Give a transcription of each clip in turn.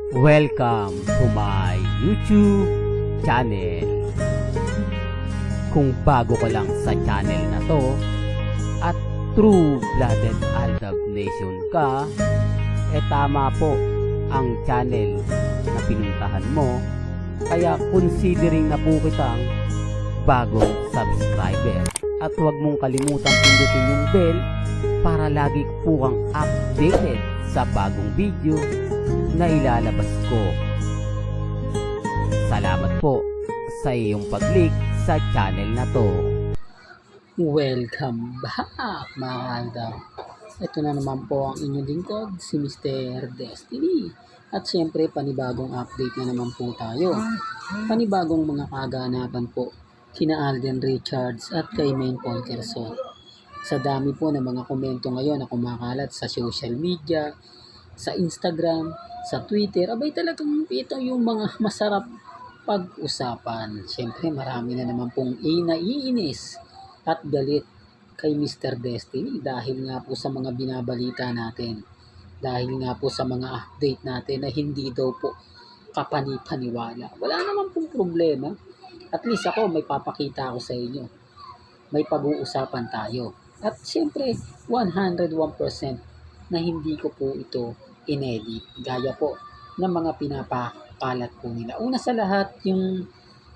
Welcome to my YouTube channel. Kung bago ka lang sa channel na to at true-blooded Aldab Nation ka, tama po ang channel na pinuntahan mo. Kaya considering na po kitang bagong subscriber. At huwag mong kalimutan pindutin yung bell para lagi po kang updated sa bagong video na ilalabas ko. Salamat po sa iyong pag-click sa channel na to. Welcome back mga Aldab. Ito na naman po ang inyong lingkod, si Mr. Destiny. At syempre panibagong update na naman po tayo. Panibagong mga kaganapan po kina Alden Richards at kay Maine Polkerson. Sa dami po ng mga komento ngayon na kumakalat sa social media, sa Instagram, sa Twitter, abay talagang ito yung mga masarap pag-usapan. Siyempre marami na naman pong naiinis at galit kay Mr. Destiny dahil nga po sa mga binabalita natin. Dahil nga po sa mga update natin na hindi daw po kapani-paniwala. Wala naman pong problema. At least ako may papakita ako sa inyo. May pag-uusapan tayo. At siyempre 101% na hindi ko po ito inedit. Gaya po ng mga pinapakalat po nila. Una sa lahat, yung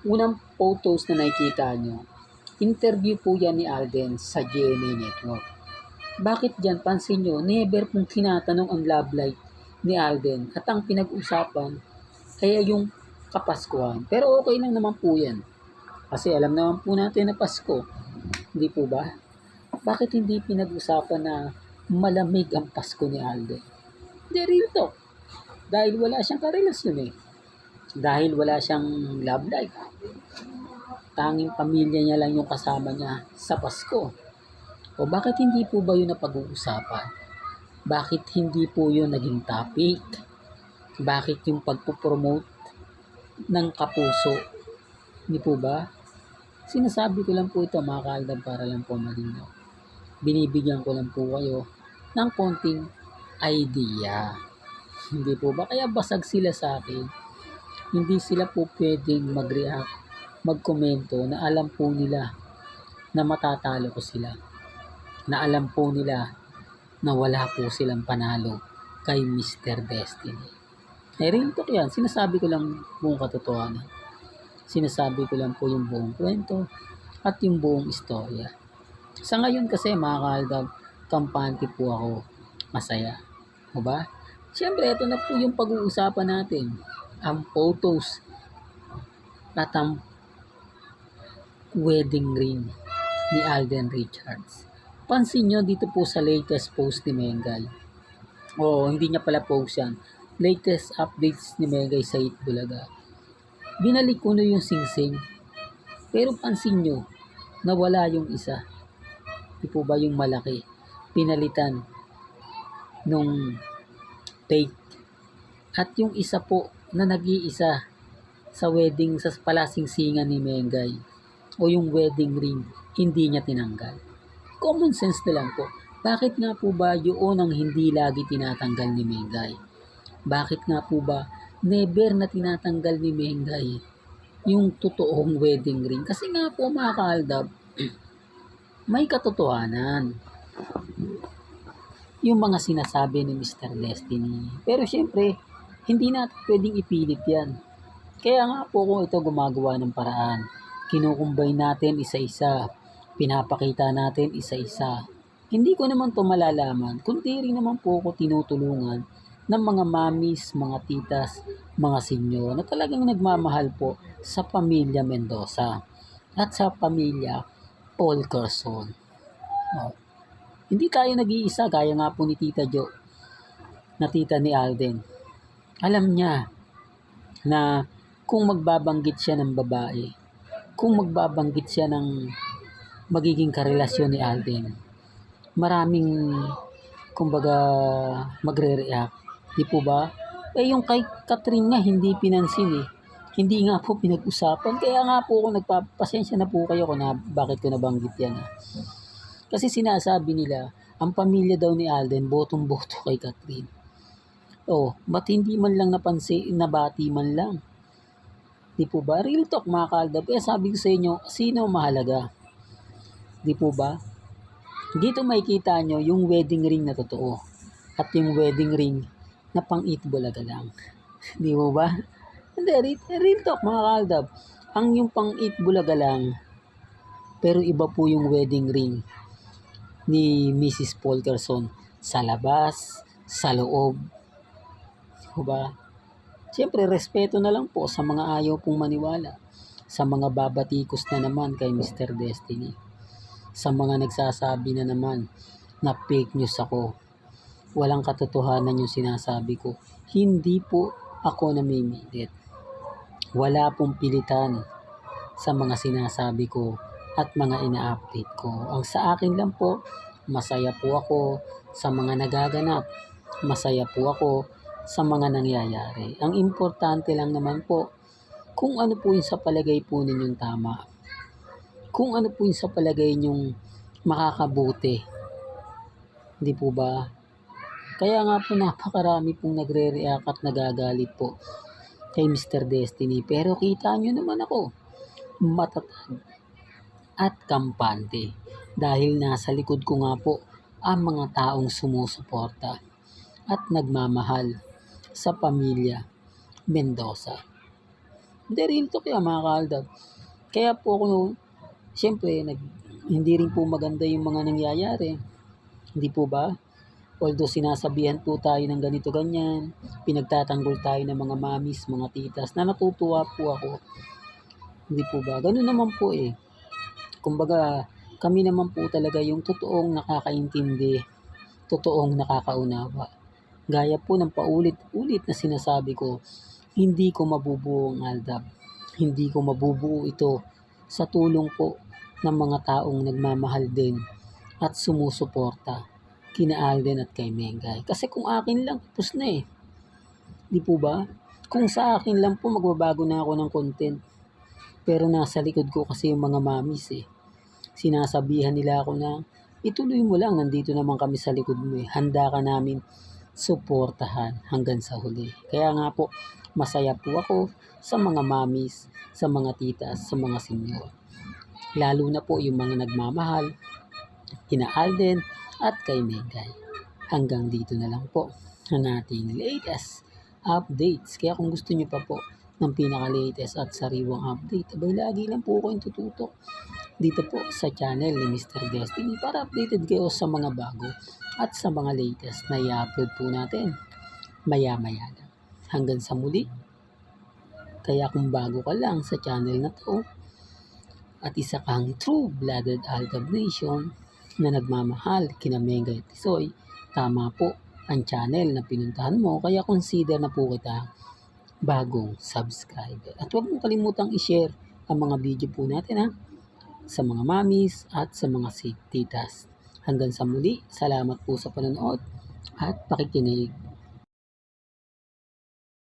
unang photos na nakikita nyo, interview po yan ni Alden sa GMA Network. Bakit dyan? Pansin nyo, never pong tinatanong ang love life ni Alden. At ang pinag-usapan, kaya yung Kapaskuhan. Pero okay lang naman po yan. Kasi alam naman po natin na Pasko. Hindi po ba? Bakit hindi pinag-usapan na malamig ang Pasko ni Alden? Hindi, real talk. Dahil wala siyang karelasyon eh. Dahil wala siyang love life. Tanging pamilya niya lang yung kasama niya sa Pasko. O bakit hindi po ba yun na pag-uusapan? Bakit hindi po yun naging topic? Bakit yung pagpupromote ng kapuso? Hindi po ba? Sinasabi ko lang po ito mga kaaldab para lang po malinaw. Binibigyan ko lang po kayo ng konting idea. Hindi po ba? Kaya basag sila sa akin. Hindi sila po pwedeng mag-react, magkomento na alam po nila na matatalo ko sila. Na alam po nila na wala po silang panalo kay Mr. Destiny. Real talk yan. Sinasabi ko lang buong katotohanan. Sinasabi ko lang po yung buong kwento at yung buong istorya. Sa ngayon kasi mga kaaldab, kampante po ako. Masaya. O ba? Siyempre, ito na po yung pag-uusapan natin. Ang photos at ang wedding ring ni Alden Richards. Pansin nyo dito po sa latest post ni Mengay. Oo, hindi niya pala post yan. Latest updates ni Mengay sa Itbulaga. Binalik ko na yung singsing. Pero pansin nyo, nawala yung isa. Di po ba yung malaki? Pinalitan nung fake. At yung isa po na nag-iisa sa wedding, sa palasingsingan ni Mengay o yung wedding ring, hindi niya tinanggal. Common sense na lang po. Bakit nga po ba yun ang hindi lagi tinatanggal ni Mengay? Bakit nga po ba never na tinatanggal ni Mengay yung totoong wedding ring? Kasi nga po mga kaaldab, may katotohanan yung mga sinasabi ni Mr. Destiny. Pero syempre, hindi natin pwedeng ipilit yan. Kaya nga po kung ito gumagawa ng paraan, kinukumbay natin isa-isa, pinapakita natin isa-isa. Hindi ko naman to malalaman, kundi rin naman po ako tinutulungan ng mga mamis, mga titas, mga senyor na talagang nagmamahal po sa pamilya Mendoza at sa pamilya Polkerson. No. Hindi tayo nag-iisa, gaya nga po ni Tita Jo, na tita ni Alden. Alam niya na kung magbabanggit siya ng babae, kung magbabanggit siya ng magiging karelasyon ni Alden, maraming kumbaga magre-react. Di po ba? Yung kay Catherine nga hindi pinansin eh. Hindi nga po pinag-usapan. Kaya nga po ako nagpapasensya na po kayo kung bakit ko nabanggit yan. Kasi sinasabi nila, ang pamilya daw ni Alden, botong-boto kay Catherine. Oh, ba't hindi man lang nabati man lang? Di po ba? Real talk mga kaaldab. Sabi ko sa inyo, sino mahalaga? Di po ba? Dito makikita nyo yung wedding ring na totoo. At yung wedding ring na pang-itbulaga lang. Di po ba? Hindi, real talk mga kaaldab. Ang yung pang-itbulaga lang, pero iba po yung wedding ring ni Mrs. Polkerson sa labas, sa loob. Diba? Siyempre, respeto na lang po sa mga ayaw pong maniwala. Sa mga babatikos na naman kay Mr. Destiny. Sa mga nagsasabi na naman na fake news ako. Walang katotohanan yung sinasabi ko. Hindi po ako namimilit. Wala pong pilitan sa mga sinasabi ko at mga ina-update ko. Ang sa akin lang po, masaya po ako sa mga nagaganap. Masaya po ako sa mga nangyayari. Ang importante lang naman po, kung ano po yung sa palagay po ninyong tama. Kung ano po yung sa palagay ninyong makakabuti. Hindi po ba? Kaya nga po napakarami pong nagre-react at nagagalit po kay Mr. Destiny. Pero kita nyo naman ako, matatag at kampante. Dahil nasa likod ko nga po ang mga taong sumusuporta at nagmamahal sa pamilya Mendoza. Hindi, real talk yan mga kaaldab. Kaya po ako, siyempre, hindi rin po maganda yung mga nangyayari. Hindi po ba? Although sinasabihan po tayo ng ganito ganyan, pinagtatanggol tayo ng mga mamis, mga titas, na natutuwa po ako. Hindi po ba? Ganun naman po eh. Kumbaga, kami naman po talaga yung totoong nakakaintindi, totoong nakakaunawa. Gaya po ng paulit-ulit na sinasabi ko, hindi ko mabubuo ang Aldab. Hindi ko mabubuo ito sa tulong po ng mga taong nagmamahal din at sumusuporta kina Alden at kay Mengay. Kasi kung akin lang, tapos na eh. Di po ba? Kung sa akin lang po, magbabago na ako ng content. Pero nasa likod ko kasi yung mga mamis eh. Sinasabihan nila ako na, ituloy mo lang, nandito naman kami sa likod mo eh. Handa ka namin suportahan hanggang sa huli. Kaya nga po, masaya po ako sa mga mamis, sa mga titas, sa mga senyor. Lalo na po yung mga nagmamahal, kina Alden at kay Mengay. Hanggang dito na lang po ang ating latest updates. Kaya kung gusto nyo pa po ng pinaka-latest at sariwang update, abay lagi lang po ko yung tututok dito po sa channel ni Mr. Destiny para updated kayo sa mga bago at sa mga latest na i-upload po natin maya-maya lang. Hanggang sa muli. Kaya kung bago ka lang sa channel na to at isa kang true-blooded Aldab Nation na nagmamahal kina Mengay at Tisoy, tama po ang channel na pinuntahan mo, kaya consider na po kita bagong subscriber. At huwag mong kalimutang i-share ang mga video po natin ha, sa mga mamis at sa mga titas. Hanggang sa muli, salamat po sa panonood at pakikinig.